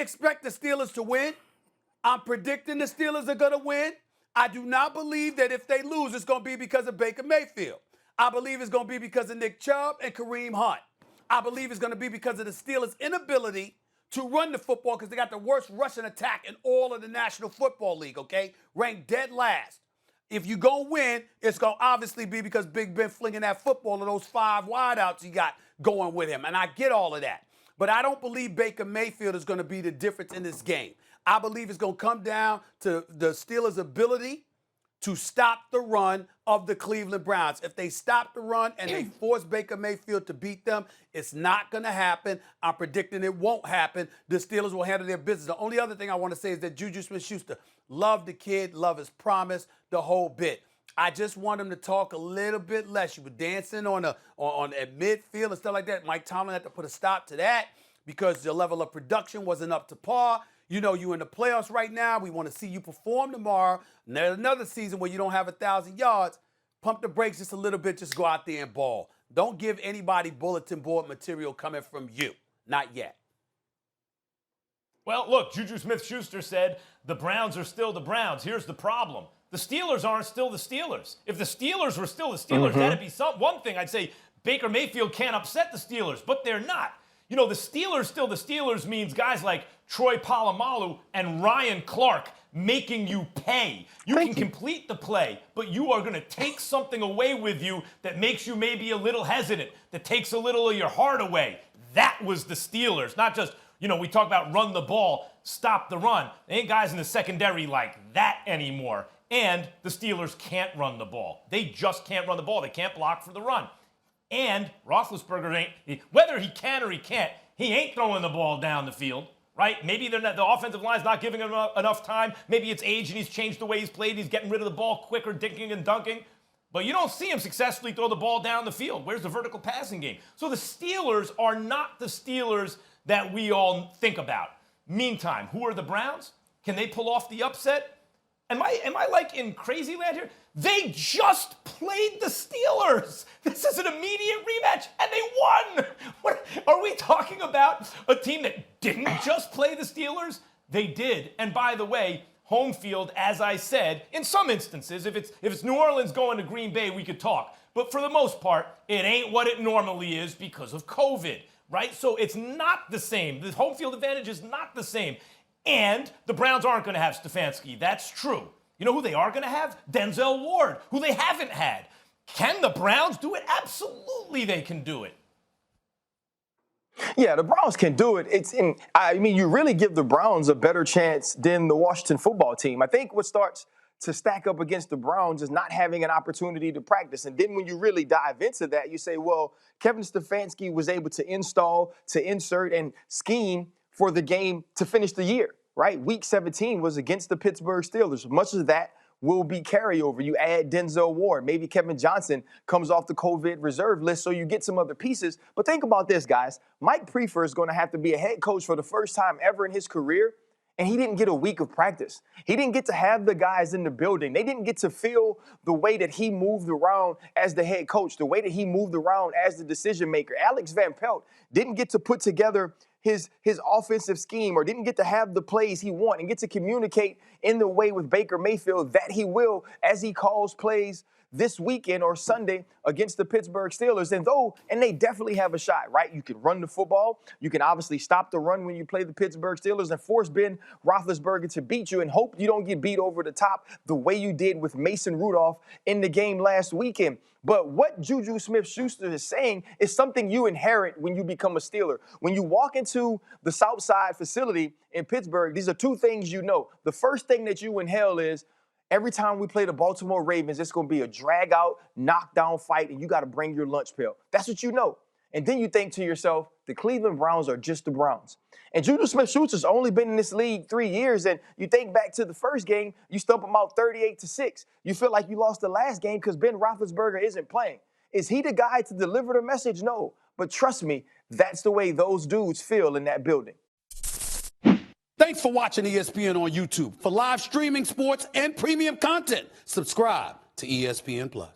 expect the Steelers to win. I'm predicting the Steelers are going to win. I do not believe that if they lose, it's going to be because of Baker Mayfield. I believe it's going to be because of Nick Chubb and Kareem Hunt. I believe it's going to be because of the Steelers' inability to run the football because they got the worst rushing attack in all of the National Football League, okay? Ranked dead last. If you go win, it's going to obviously be because Big Ben flinging that football to those 5 wideouts he got going with him. And I get all of that. But I don't believe Baker Mayfield is going to be the difference in this game. I believe it's going to come down to the Steelers' ability to stop the run of the Cleveland Browns. If they stop the run and they force Baker Mayfield to beat them, it's not going to happen. I'm predicting it won't happen. The Steelers will handle their business. The only other thing I want to say is that Juju Smith-Schuster, love the kid, love his promise, the whole bit. I just want him to talk a little bit less. You were dancing on at midfield and stuff like that. Mike Tomlin had to put a stop to that because the level of production wasn't up to par. You know, you're in the playoffs right now. We want to see you perform tomorrow. And there's another season where you don't have 1,000 yards. Pump the brakes just a little bit. Just go out there and ball. Don't give anybody bulletin board material coming from you. Not yet. Well, look, Juju Smith-Schuster said the Browns are still the Browns. Here's the problem. The Steelers aren't still the Steelers. If the Steelers were still the Steelers, that'd be one thing. I'd say Baker Mayfield can't upset the Steelers, but they're not. You know, the Steelers still the Steelers means guys like Troy Polamalu and Ryan Clark making you pay. You can complete the play, but you are going to take something away with you that makes you maybe a little hesitant, that takes a little of your heart away. That was the Steelers, not just, you know, we talk about run the ball, stop the run. There ain't guys in the secondary like that anymore. And the Steelers can't run the ball. They just can't run the ball. They can't block for the run. And Roethlisberger whether he can or he can't, he ain't throwing the ball down the field, right? Maybe the offensive line's not giving him enough time. Maybe it's age and he's changed the way he's played. He's getting rid of the ball quicker, dinking and dunking. But you don't see him successfully throw the ball down the field. Where's the vertical passing game? So the Steelers are not the Steelers that we all think about. Meantime, who are the Browns? Can they pull off the upset? Am I like in crazy land here? They just played the Steelers. This is an immediate rematch, and they won. What are we talking about? A team that didn't just play the Steelers? They did. And by the way, home field, as I said, in some instances, if it's New Orleans going to Green Bay, we could talk. But for the most part, it ain't what it normally is because of COVID, right? So it's not the same. The home field advantage is not the same. And the Browns aren't going to have Stefanski. That's true. You know who they are going to have? Denzel Ward, who they haven't had. Can the Browns do it? Absolutely they can do it. Yeah, the Browns can do it. You really give the Browns a better chance than the Washington football team. I think what starts to stack up against the Browns is not having an opportunity to practice. And then when you really dive into that, you say, well, Kevin Stefanski was able to install, to insert, and scheme for the game to finish the year, right? Week 17 was against the Pittsburgh Steelers. Much of that will be carryover. You add Denzel Ward. Maybe Kevin Johnson comes off the COVID reserve list, so you get some other pieces. But think about this, guys. Mike Prefer is going to have to be a head coach for the first time ever in his career, and he didn't get a week of practice. He didn't get to have the guys in the building. They didn't get to feel the way that he moved around as the head coach, the way that he moved around as the decision maker. Alex Van Pelt didn't get to put together his offensive scheme or didn't get to have the plays he wanted and get to communicate in the way with Baker Mayfield that he will as he calls plays this weekend or Sunday against the Pittsburgh Steelers. And they definitely have a shot, right? You can run the football. You can obviously stop the run when you play the Pittsburgh Steelers and force Ben Roethlisberger to beat you and hope you don't get beat over the top the way you did with Mason Rudolph in the game last weekend. But what Juju Smith-Schuster is saying is something you inherit when you become a Steeler. When you walk into the Southside facility in Pittsburgh, these are two things you know. The first thing that you inhale is every time we play the Baltimore Ravens, it's going to be a drag-out, knockdown fight, and you got to bring your lunch pail. That's what you know. And then you think to yourself, the Cleveland Browns are just the Browns. And Juju Smith-Schuster's only been in this league 3 years, and you think back to the first game, you stump them out 38-6. You feel like you lost the last game because Ben Roethlisberger isn't playing. Is he the guy to deliver the message? No. But trust me, that's the way those dudes feel in that building. Thanks for watching ESPN on YouTube. For live streaming sports and premium content, subscribe to ESPN+.